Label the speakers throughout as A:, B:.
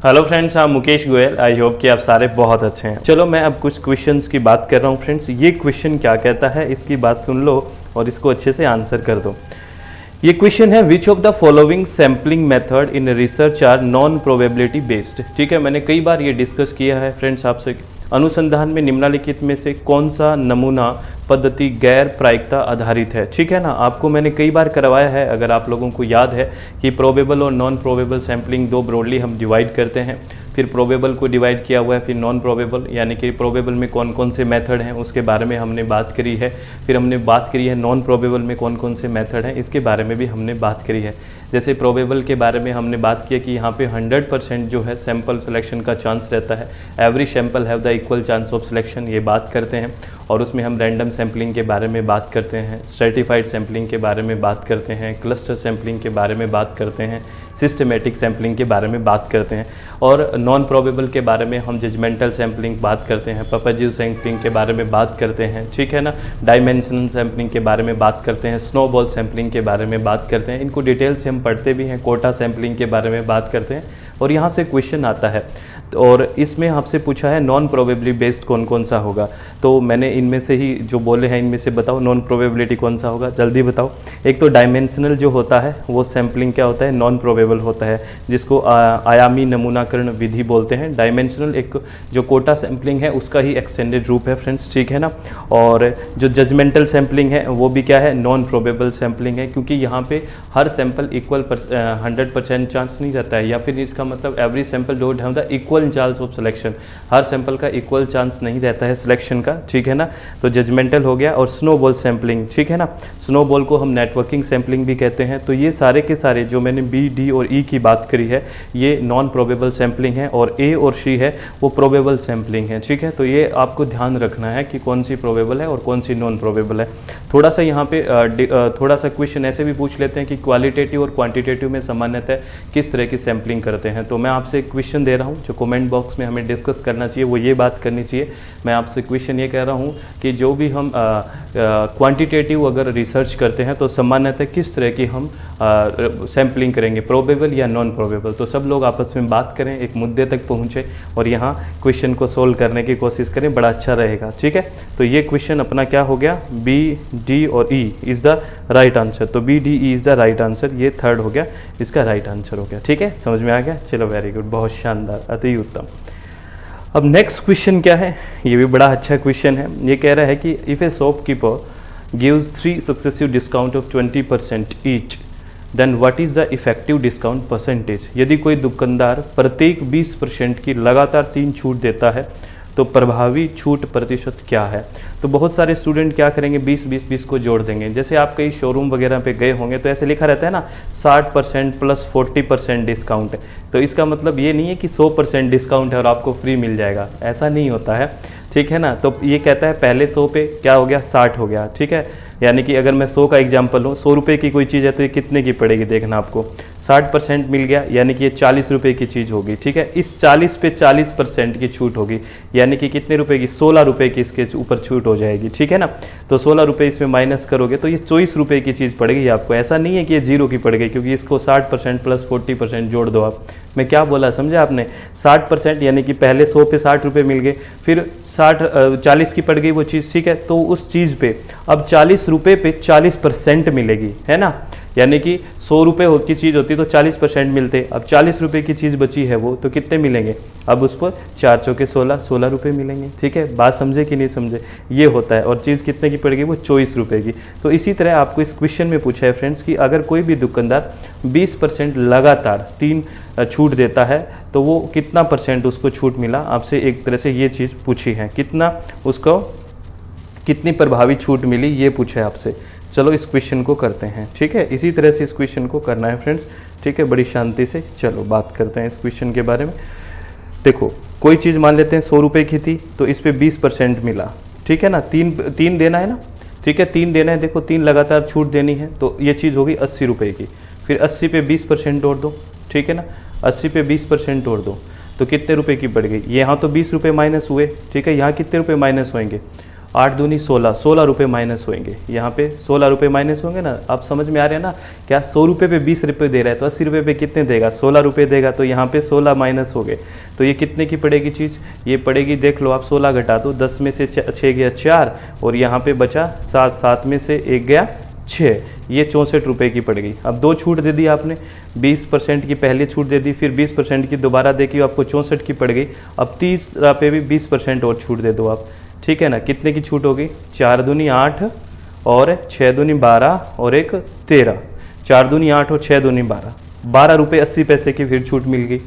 A: Hello friends, I'm Mukesh Goyal. I hope कि आप सारे बहुत अच्छे हैं। चलो मैं अब कुछ क्वेश्चंस की बात कर रहा हूँ फ्रेंड्स। ये क्वेश्चन क्या कहता है इसकी बात सुन लो और इसको अच्छे से आंसर कर दो। ये क्वेश्चन है, which of the following sampling method in research are non probability based. ठीक है, मैंने कई बार ये डिस्कस किया है फ्रेंड्स आपसे। अनुसंधान में निम्नलिखित में से कौन सा नमूना पद्धति गैर प्रायिकता आधारित है। ठीक है ना, आपको मैंने कई बार करवाया है, अगर आप लोगों को याद है कि प्रोबेबल और नॉन प्रोबेबल सैम्पलिंग दो ब्रॉडली हम डिवाइड करते हैं। फिर प्रोबेबल को डिवाइड किया हुआ है, फिर नॉन प्रोबेबल, यानी कि प्रोबेबल में कौन कौन से मेथड हैं उसके बारे में हमने बात करी है। फिर हमने बात करी है नॉन प्रोबेबल में कौन कौन से मेथड हैं, इसके बारे में भी हमने बात करी है। जैसे प्रोबेबल के बारे में हमने बात किया कि यहाँ पे 100% जो है सैंपल सिलेक्शन का चांस रहता है। Every sample have the equal chance of selection, ये बात करते हैं। और उसमें हम रैंडम सैम्पलिंग के बारे में बात करते हैं, स्ट्रेटिफाइड सैम्पलिंग के बारे में बात करते हैं, क्लस्टर सैम्पलिंग के बारे में बात करते हैं, सिस्टमेटिक सैम्पलिंग के बारे में बात करते हैं। और नॉन प्रोबेबल के बारे में हम जजमेंटल सैम्पलिंग बात करते हैं, पर्पजीव सैम्पलिंग के बारे में बात करते हैं। ठीक है ना, डायमेंशनल सैम्पलिंग के बारे में बात करते हैं, स्नोबॉल सैम्पलिंग के बारे में बात करते हैं। इनको डिटेल से हम पढ़ते भी हैं। कोटा सैम्पलिंग के बारे में बात करते हैं। और यहाँ से क्वेश्चन आता है और इसमें आपसे पूछा है नॉन प्रोबेबिलिटी बेस्ड कौन कौन सा होगा। तो मैंने इनमें से ही जो बोले हैं इनमें से बताओ नॉन प्रोबेबिलिटी कौन सा होगा, जल्दी बताओ। एक तो डायमेंशनल जो होता है वो सैम्पलिंग क्या होता है, नॉन प्रोबेबल होता है, जिसको आयामी नमूनाकरण विधि बोलते हैं। डायमेंशनल एक जो कोटा सैम्पलिंग है उसका ही एक्सटेंडेड रूप है फ्रेंड्स। ठीक है ना। और जो जजमेंटल सैम्पलिंग है वो भी क्या है, नॉन प्रोबेबल सैम्पलिंग है, क्योंकि यहाँ पे हर सैंपल इक्वल 100% चांस नहीं रहता है, या फिर इसका मतलब every sample don't have the equal chance of selection. Her sample का इक्वल चांस नहीं रहता है सिलेक्शन का। ठीक है ना, तो जजमेंटल हो गया। और स्नोबॉल सैंपलिंग, ठीक है ना, स्नोबॉल को हम नेटवर्किंग सैंपलिंग भी कहते हैं। तो ये सारे के सारे जो मैंने बी, डी और ई की बात करी है ये नॉन प्रोबेबल सैंपलिंग है, और ए और सी है वो प्रोबेबल सैंपलिंग है। ठीक है, तो ये आपको ध्यान रखना है कि कौन सी प्रोबेबल है और कौन सी नॉन प्रोबेबल है। थोड़ा सा यहाँ पे थोड़ा सा क्वेश्चन ऐसे भी पूछ लेते हैं कि क्वालिटेटिव और क्वांटिटेटिव में सामान्यतः किस तरह की सैंपलिंग करते हैं। तो मैं आपसे एक क्वेश्चन दे रहा हूँ जो कमेंट बॉक्स में हमें डिस्कस करना चाहिए, वो ये बात करनी चाहिए। मैं आपसे क्वेश्चन ये कह रहा हूँ कि जो भी हम क्वांटिटेटिव अगर रिसर्च करते हैं तो सामान्यतः किस तरह की हम सैम्पलिंग करेंगे, प्रोबेबल या नॉन प्रोबेबल। तो सब लोग आपस में बात करें, एक मुद्दे तक पहुँचे और यहाँ क्वेश्चन को सोल्व करने की कोशिश करें, बड़ा अच्छा रहेगा। ठीक है, तो ये क्वेश्चन अपना क्या हो गया, बी, डी और E is the right answer. तो B, D, E is the right answer, ये थर्ड हो गया, इसका राइट आंसर हो गया। ठीक है, समझ में आ गया। चलो वेरी गुड, बहुत शानदार, अति उत्तम। अब नेक्स्ट क्वेश्चन क्या है, ये भी बड़ा अच्छा क्वेश्चन है। ये कह रहा है कि if a shopkeeper gives 3 successive discount of 20% each, then what is the effective discount percentage. यदि कोई दुकानदार प्रत्येक 20% की लगातार 3 छूट देता है तो प्रभावी छूट प्रतिशत क्या है। तो बहुत सारे स्टूडेंट क्या करेंगे, 20-20-20 को जोड़ देंगे। जैसे आप कई शोरूम वगैरह पे गए होंगे तो ऐसे लिखा रहता है ना 60% प्लस 40% डिस्काउंट है। तो इसका मतलब ये नहीं है कि 100% डिस्काउंट है और आपको फ्री मिल जाएगा, ऐसा नहीं होता है। ठीक है ना, तो ये कहता है पहले 100 पे क्या हो गया, 60 हो गया। ठीक है, यानी कि अगर मैं 100 का एग्जाम्पल लूँ, 100 रुपये की कोई चीज़ है तो ये कितने की पड़ेगी, देखना आपको 60% मिल गया, यानी कि ये 40 रुपये की चीज़ होगी। ठीक है, इस 40 पे 40% की छूट होगी, यानी कि कितने रुपए की, 16 रुपये की इसके ऊपर छूट हो जाएगी। ठीक है ना, तो 16 रुपये इसमें माइनस करोगे तो ये 24 रुपये की चीज़ पड़ेगी आपको। ऐसा नहीं है कि ये 0 की पड़ेगी, क्योंकि इसको 60% प्लस 40% जोड़ दो आप। मैं क्या बोला समझे आपने, 60% यानी कि पहले 100 पे 60 रुपये मिल गए, फिर 40 की पड़ गई वो चीज़। ठीक है, तो उस चीज़ पे अब 40 रुपये पे 40% मिलेगी, है ना। यानी कि 100 रुपये की चीज़ होती तो 40% मिलते, अब 40 रुपये की चीज़ बची है वो तो कितने मिलेंगे, अब उसको 4 चौके 16 रुपये मिलेंगे। ठीक है, बात समझे कि नहीं समझे, ये होता है। और चीज़ कितने की पड़ेगी, वो 24 रुपये की। तो इसी तरह आपको इस क्वेश्चन में पूछा है फ्रेंड्स कि अगर कोई भी दुकानदार 20% लगातार 3 छूट देता है तो वो कितना परसेंट उसको छूट मिला, आपसे एक तरह से ये चीज़ पूछी है, कितना उसको कितनी प्रभावी छूट मिली, ये पूछा है आपसे। चलो इस क्वेश्चन को करते हैं। ठीक है, इसी तरह से इस क्वेश्चन को करना है फ्रेंड्स। ठीक है, बड़ी शांति से चलो बात करते हैं इस क्वेश्चन के बारे में। देखो कोई चीज़ मान लेते हैं 100 रुपये की थी तो इस पर 20% मिला। ठीक है ना, तीन देना है ना। ठीक है, 3 देना है, देखो 3 लगातार छूट देनी है तो ये चीज़ होगी 80 रुपये की। फिर 80 पे 20% जोड़ दो। ठीक है ना, 80 पे 20% जोड़ दो तो कितने रुपए की पड़ गई, यहाँ तो 20 रुपये माइनस हुए। ठीक है, यहाँ कितने रुपए माइनस होंगे, 8 दूनी 16, 16 रुपये माइनस होंगे यहाँ पे, 16 रुपये माइनस होंगे ना। आप समझ में आ रहे हैं ना, क्या 100 रुपये पे 20 रुपये दे रहा है तो 80 रुपये पे कितने देगा, 16 रुपये देगा। तो यहाँ पे 16 माइनस हो गए, तो ये कितने की पड़ेगी चीज़, ये पड़ेगी, देख लो आप, 16 घटा दो, 10 में से 6 गया 4 और यहाँ पे बचा 7, 7 में से 1 गया 6, ये 64 रुपये की पड़ गई। अब 2 छूट दे दी आपने, 20% की पहले छूट दे दी, फिर 20% की दोबारा दे के आपको 64 की पड़ गई। अब तीसरा पे भी 20% और छूट दे दो आप, ठीक है ना। कितने की छूट होगी, 4 दूनी 8 और 6 दूनी 12 और 1 13, 4 दूनी 8 और 6 दूनी 12, 12 रुपये 80 पैसे की फिर छूट मिल गई।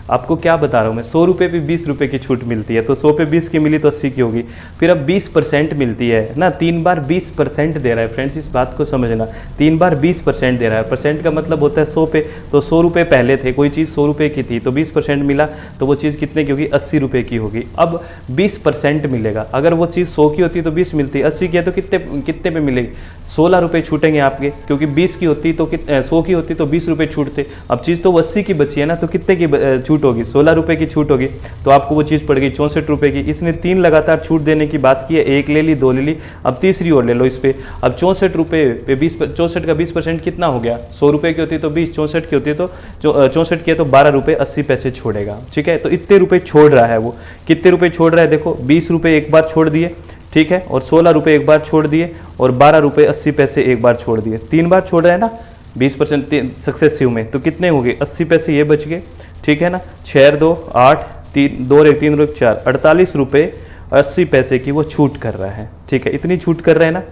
A: आपको क्या बता रहा हूँ मैं, 100 रुपये पे 20 रुपये की छूट मिलती है, तो 100 पे 20 की मिली तो 80 की होगी। फिर अब 20% मिलती है ना, 3 बार 20% दे रहा है फ्रेंड्स, इस बात को समझना, 3 बार 20% दे रहा है। परसेंट का मतलब होता है 100 पे, तो 100 रुपये पहले थे, कोई चीज़ 100 रुपये की थी तो 20% मिला तो वो चीज़ कितने की होगी, 80 रुपये की होगी। अब 20% मिलेगा, अगर वो चीज़ 100 की होती तो 20 मिलती, 80 की है तो कितने पे मिलेगी, 16 रुपये छूटेंगे आपके, क्योंकि 20 की होती तो 100 की होती तो 20 रुपये छूटते। अब चीज़ तो 80 की बची है ना, तो कितने की छूट होगी, 16 रुपये की छूट होगी, तो आपको वो चीज़ पड़ गई 64 रुपये की। इसने 3 लगातार छूट देने की बात की है, 1 ले ली, 2 ले ली, अब तीसरी और ले लो इस पे। अब 64 रुपये पे 64 का 20% कितना हो गया, 100 रुपये की होती तो 20, 64 की होती तो 64 की है तो 12 रुपये 80 पैसे छोड़ेगा, ठीक है। तो इतने रुपये छोड़ रहा है वो, कितने रुपये छोड़ रहा है, देखो 20 रुपये एक बार छोड़ दिए, ठीक है, और 16 रुपये एक बार छोड़ दिए और 12 रुपये 80 पैसे एक बार छोड़ दिए, 3 बार छोड़ रहे हैं ना 20% सक्सेसिव में, तो कितने हो गए, 80 पैसे ये बच गए, ठीक है ना। 6 2 8 3 2 1 3 1 4, 48 रुपये 80 पैसे की वो छूट कर रहा है, ठीक है। इतनी छूट कर रहा है ना,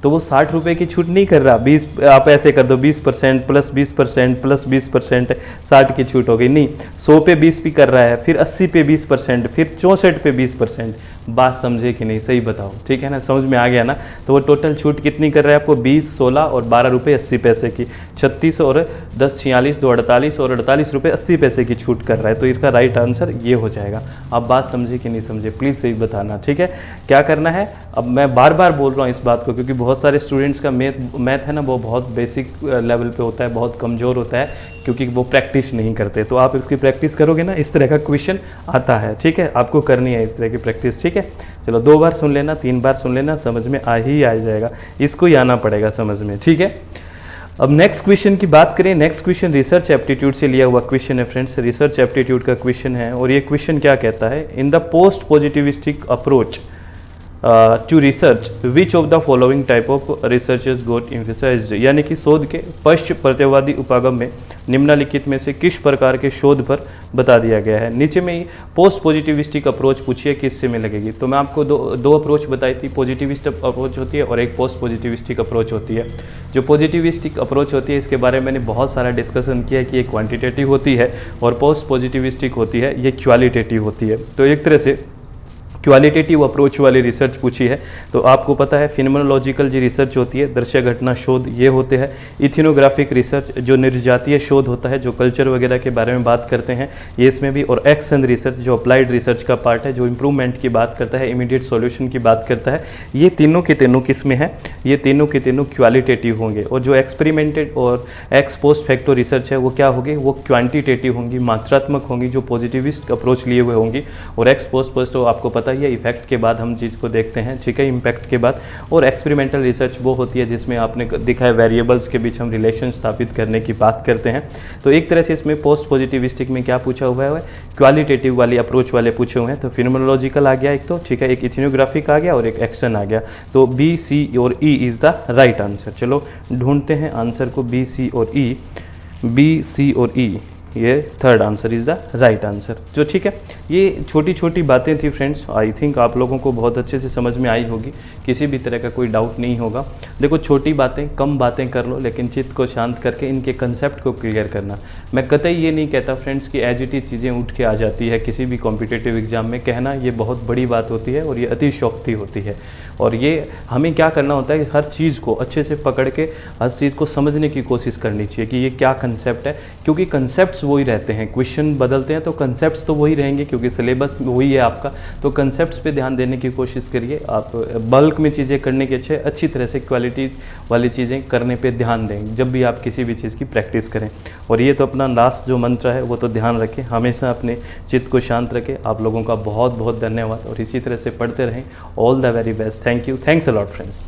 A: तो वो 60 रुपये की छूट नहीं कर रहा, 20 आप ऐसे कर दो, 20% प्लस 20% प्लस 20%, 60 की छूट हो गई, नहीं, 100 पे 20 भी कर रहा है, फिर 80 पे 20%, फिर 64 पे 20%। बात समझे कि नहीं, सही बताओ, ठीक है ना, समझ में आ गया ना। तो वो टोटल छूट कितनी कर रहा है आपको, 20, 16 और 12 रुपये 80 पैसे की, 36 और 10 46 2 48 और 48 रुपये 80 पैसे की छूट कर रहा है। तो इसका राइट आंसर ये हो जाएगा। आप बात समझे कि नहीं समझे, प्लीज़ सही बताना, ठीक है। क्या करना है, अब मैं बार बार बोल रहा हूँ इस बात को, क्योंकि बहुत सारे स्टूडेंट्स का मैथ है ना, वो बहुत बेसिक लेवल पे होता है, बहुत कमज़ोर होता है, क्योंकि वो प्रैक्टिस नहीं करते। तो आप इसकी प्रैक्टिस करोगे ना, इस तरह का क्वेश्चन आता है, ठीक है, आपको करनी है इस तरह की प्रैक्टिस, ठीक है। चलो 2 बार सुन लेना, 3 बार सुन लेना, समझ में आ जाएगा, इसको ही आना पड़ेगा समझ में, ठीक है। अब नेक्स्ट क्वेश्चन की बात करें। नेक्स्ट क्वेश्चन रिसर्च एप्टीट्यूड से लिया हुआ क्वेश्चन है फ्रेंड्स, रिसर्च एप्टीट्यूड का क्वेश्चन है। और ये क्वेश्चन क्या कहता है, in the post positivistic approach to research which of the following type of researches got emphasized, यानी कि शोध के पश्च प्रत्यवादी उपागम में निम्नलिखित में से किस प्रकार के शोध पर बता दिया गया है। नीचे में पोस्ट पॉजिटिविस्टिक अप्रोच पूछिए किससे में लगेगी, तो मैं आपको दो अप्रोच बताई थी, पॉजिटिविस्ट अप्रोच होती है और एक पोस्ट पॉजिटिविस्टिक अप्रोच होती है। जो पॉजिटिविस्टिक अप्रोच होती है इसके बारे में मैंने बहुत सारा डिस्कशन किया कि ये क्वांटिटेटिव होती है और पोस्ट पॉजिटिविस्टिक होती है ये क्वालिटेटिव होती है। तो एक तरह से क्वालिटेटिव अप्रोच वाली रिसर्च पूछी है, तो आपको पता है फिनोमेनोलॉजिकल जो रिसर्च होती है, दृश्य घटना शोध ये होते हैं। इथिनोग्राफिक रिसर्च जो निर्जातीय शोध होता है, जो कल्चर वगैरह के बारे में बात करते हैं ये इसमें भी, और एक्शन रिसर्च जो अप्लाइड रिसर्च का पार्ट है, जो इंप्रूवमेंट की बात करता है, इमीडिएट सॉल्यूशन की बात करता है, ये तीनों के तीनों किस्में हैं, ये तीनों के तीनों क्वालिटेटिव होंगे। और जो एक्सपेरिमेंटेड और एक्स पोस्ट फैक्टो रिसर्च है वो क्या होगी, वो क्वान्टिटेटिव होंगी, मात्रात्मक होंगी, जो पॉजिटिविस्ट अप्रोच लिए हुए होंगी। और एक्स पोस्ट तो आपको पता ये इफेक्ट के बाद हम चीज़ को देखते हैं, ठीक है, इम्पैक्ट के बाद। और एक्सपेरिमेंटल रिसर्च वो होती है जिसमें आपने देखा है वेरिएबल्स के बीच हम रिलेशन स्थापित करने की बात करते हैं। तो एक तरह से इसमें पोस्ट पॉजिटिविस्टिक में क्या पूछा हुआ है, क्वालिटेटिव वाली अप्रोच वाले पूछे हुए हैं। तो फिनोमेनोलॉजिकल आ गया एक, तो ठीक है, एक इथिनोग्राफिक आ गया और एक एक्शन आ गया। तो बी, सी और E is the right answer. चलो ढूंढते हैं आंसर को, बी, सी और ई, बी, सी और ई, ये third answer is the right answer. जो ठीक है, ये छोटी छोटी बातें थी फ्रेंड्स, आई थिंक आप लोगों को बहुत अच्छे से समझ में आई होगी, किसी भी तरह का कोई डाउट नहीं होगा। देखो छोटी बातें, कम बातें कर लो, लेकिन चित्त को शांत करके इनके कंसेप्ट को क्लियर करना। मैं कतई ये नहीं कहता फ्रेंड्स कि एज इट इज चीज़ें उठ के आ जाती है किसी भी कॉम्पिटिटिव एग्जाम में, कहना ये बहुत बड़ी बात होती है और ये अतिशयोक्ति होती है। और ये हमें क्या करना होता है, हर चीज़ को अच्छे से पकड़ के हर चीज़ को समझने की कोशिश करनी चाहिए कि ये क्या कंसेप्ट है, क्योंकि कंसेप्ट्स वही रहते हैं, क्वेश्चन बदलते हैं तो कंसेप्ट्स तो वही रहेंगे क्योंकि सिलेबस वही है आपका। तो कंसेप्ट्स पे ध्यान देने की कोशिश करिए, आप बल्क में चीज़ें करने के अच्छी तरह से क्वालिटी वाली चीज़ें करने पे ध्यान दें जब भी आप किसी भी चीज़ की प्रैक्टिस करें। और ये तो अपना लास्ट जो मंत्र है वो तो ध्यान रखें, हमेशा अपने चित्त को शांत रखें। आप लोगों का बहुत बहुत धन्यवाद और इसी तरह से पढ़ते रहें। All the very best. Thank you, thanks a lot friends.